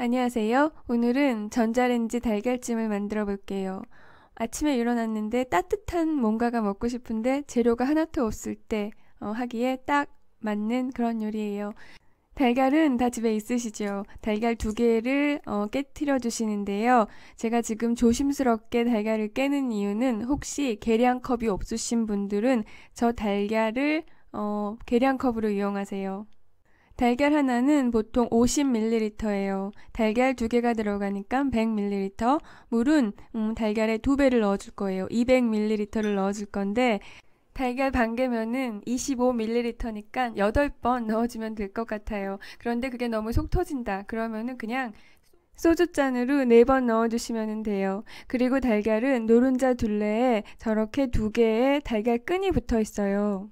안녕하세요. 오늘은 전자레인지 달걀찜을 만들어 볼게요. 아침에 일어났는데 따뜻한 뭔가가 먹고 싶은데 재료가 하나도 없을 때 하기에 딱 맞는 그런 요리예요. 달걀은 다 집에 있으시죠? 달걀 두 개를 깨트려 주시는데요. 제가 지금 조심스럽게 달걀을 깨는 이유는 혹시 계량컵이 없으신 분들은 저 달걀을 계량컵으로 이용하세요. 달걀 하나는 보통 50ml예요. 달걀 두 개가 들어가니까 100ml. 물은 달걀에 두 배를 넣어줄 거예요. 200ml를 넣어줄 건데 달걀 반 개면은 25ml니까 8번 넣어주면 될 것 같아요. 그런데 그게 너무 속 터진다. 그러면은 그냥 소주잔으로 4번 넣어주시면 돼요. 그리고 달걀은 노른자 둘레에 저렇게 두 개의 달걀 끈이 붙어 있어요.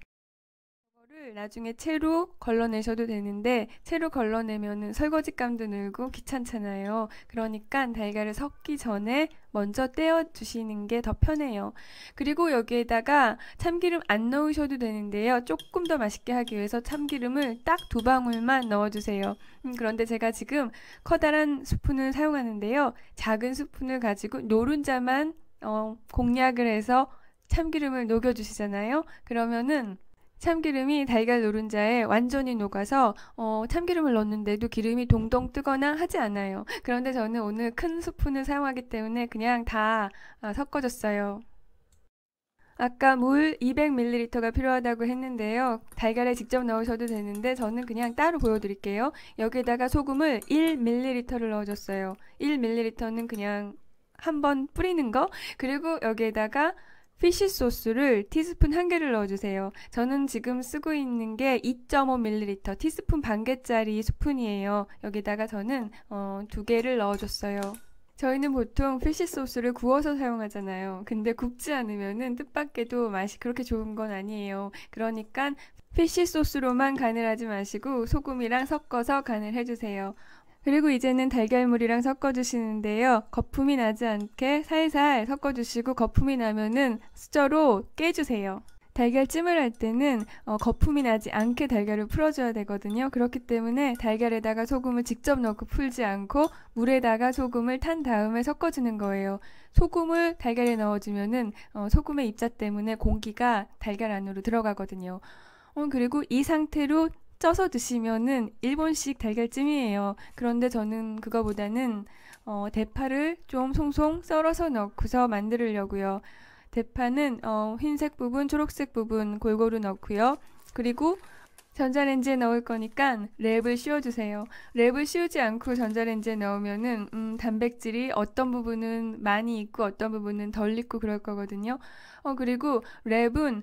이거를 나중에 채로 걸러내셔도 되는데 채로 걸러내면은 설거지감도 늘고 귀찮잖아요. 그러니까 달걀을 섞기 전에 먼저 떼어 주시는 게 더 편해요. 그리고 여기에다가 참기름 안 넣으셔도 되는데요. 조금 더 맛있게 하기 위해서 참기름을 딱 2방울만 넣어주세요. 그런데 제가 지금 커다란 스푼을 사용하는데요. 작은 스푼을 가지고 노른자만 공략을 해서 참기름을 녹여주시잖아요. 그러면은 참기름이 달걀 노른자에 완전히 녹아서 참기름을 넣는데도 기름이 동동 뜨거나 하지 않아요. 그런데 저는 오늘 큰 스푼을 사용하기 때문에 그냥 다 섞어줬어요. 아까 물 200ml가 필요하다고 했는데요. 달걀에 직접 넣으셔도 되는데 저는 그냥 따로 보여드릴게요. 여기에다가 소금을 1ml를 넣어줬어요. 1ml는 그냥 한번 뿌리는 거. 그리고 여기에다가 피쉬 소스를 티스푼 1개를 넣어주세요. 저는 지금 쓰고 있는 게 2.5ml, 티스푼 반 개짜리 스푼이에요. 여기다가 저는 2개를 넣어줬어요. 저희는 보통 피쉬 소스를 구워서 사용하잖아요. 근데 굽지 않으면은 뜻밖에도 맛이 그렇게 좋은 건 아니에요. 그러니까 피쉬 소스로만 간을 하지 마시고 소금이랑 섞어서 간을 해주세요. 그리고 이제는 달걀물이랑 섞어주시는데요. 거품이 나지 않게 살살 섞어주시고 거품이 나면은 수저로 깨주세요. 달걀찜을 할 때는 거품이 나지 않게 달걀을 풀어줘야 되거든요. 그렇기 때문에 달걀에다가 소금을 직접 넣고 풀지 않고 물에다가 소금을 탄 다음에 섞어주는 거예요. 소금을 달걀에 넣어주면은 소금의 입자 때문에 공기가 달걀 안으로 들어가거든요. 그리고 이 상태로 쪄서 드시면은 일본식 달걀찜이에요. 그런데 저는 그거보다는 대파를 좀 송송 썰어서 넣고서 만들려고요. 대파는 흰색 부분, 초록색 부분 골고루 넣고요. 그리고 전자레인지에 넣을 거니까 랩을 씌워주세요. 랩을 씌우지 않고 전자레인지에 넣으면은 단백질이 어떤 부분은 많이 있고 어떤 부분은 덜 있고 그럴 거거든요. 그리고 랩은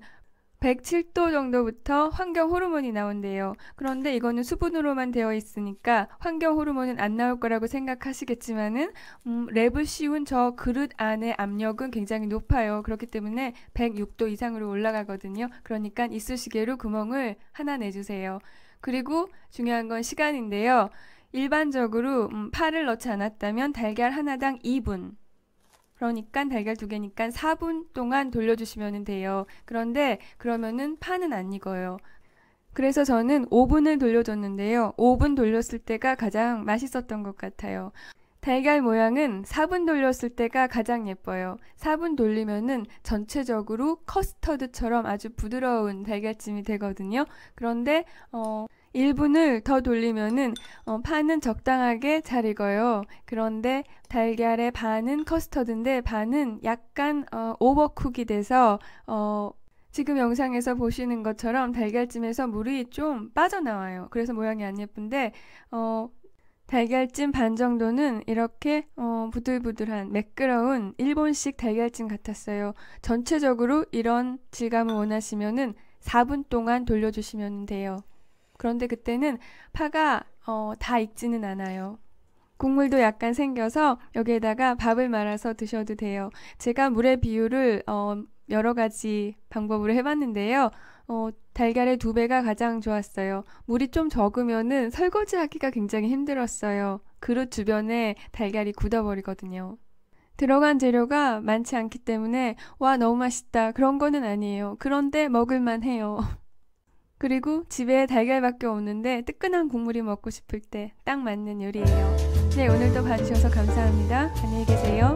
107도 정도부터 환경 호르몬이 나온대요. 그런데 이거는 수분으로만 되어 있으니까 환경 호르몬은 안 나올 거라고 생각하시겠지만은 랩을 씌운 저 그릇 안의 압력은 굉장히 높아요. 그렇기 때문에 106도 이상으로 올라가거든요. 그러니까 이쑤시개로 구멍을 하나 내주세요. 그리고 중요한 건 시간인데요. 일반적으로 파를 넣지 않았다면 달걀 하나당 2분. 그러니까 달걀 2개니까 4분 동안 돌려주시면 돼요. 그런데 그러면은 파는 안 익어요. 그래서 저는 5분을 돌려줬는데요. 5분 돌렸을 때가 가장 맛있었던 것 같아요. 달걀 모양은 4분 돌렸을 때가 가장 예뻐요. 4분 돌리면은 전체적으로 커스터드처럼 아주 부드러운 달걀찜이 되거든요. 그런데 1분을 더 돌리면은 파는 적당하게 잘 익어요. 그런데 달걀의 반은 커스터드인데 반은 약간 오버쿡이 돼서 지금 영상에서 보시는 것처럼 달걀찜에서 물이 좀 빠져나와요. 그래서 모양이 안 예쁜데 달걀찜 반 정도는 이렇게 부들부들한 매끄러운 일본식 달걀찜 같았어요. 전체적으로 이런 질감을 원하시면은 4분 동안 돌려주시면 돼요. 그런데 그때는 파가 다 익지는 않아요. 국물도 약간 생겨서 여기에다가 밥을 말아서 드셔도 돼요. 제가 물의 비율을 여러 가지 방법으로 해봤는데요. 달걀의 2배가 가장 좋았어요. 물이 좀 적으면은 설거지 하기가 굉장히 힘들었어요. 그릇 주변에 달걀이 굳어버리거든요. 들어간 재료가 많지 않기 때문에 와 너무 맛있다 그런 거는 아니에요. 그런데 먹을만 해요. 그리고 집에 달걀밖에 없는데 뜨끈한 국물이 먹고 싶을 때 딱 맞는 요리예요. 네, 오늘도 봐주셔서 감사합니다. 안녕히 계세요.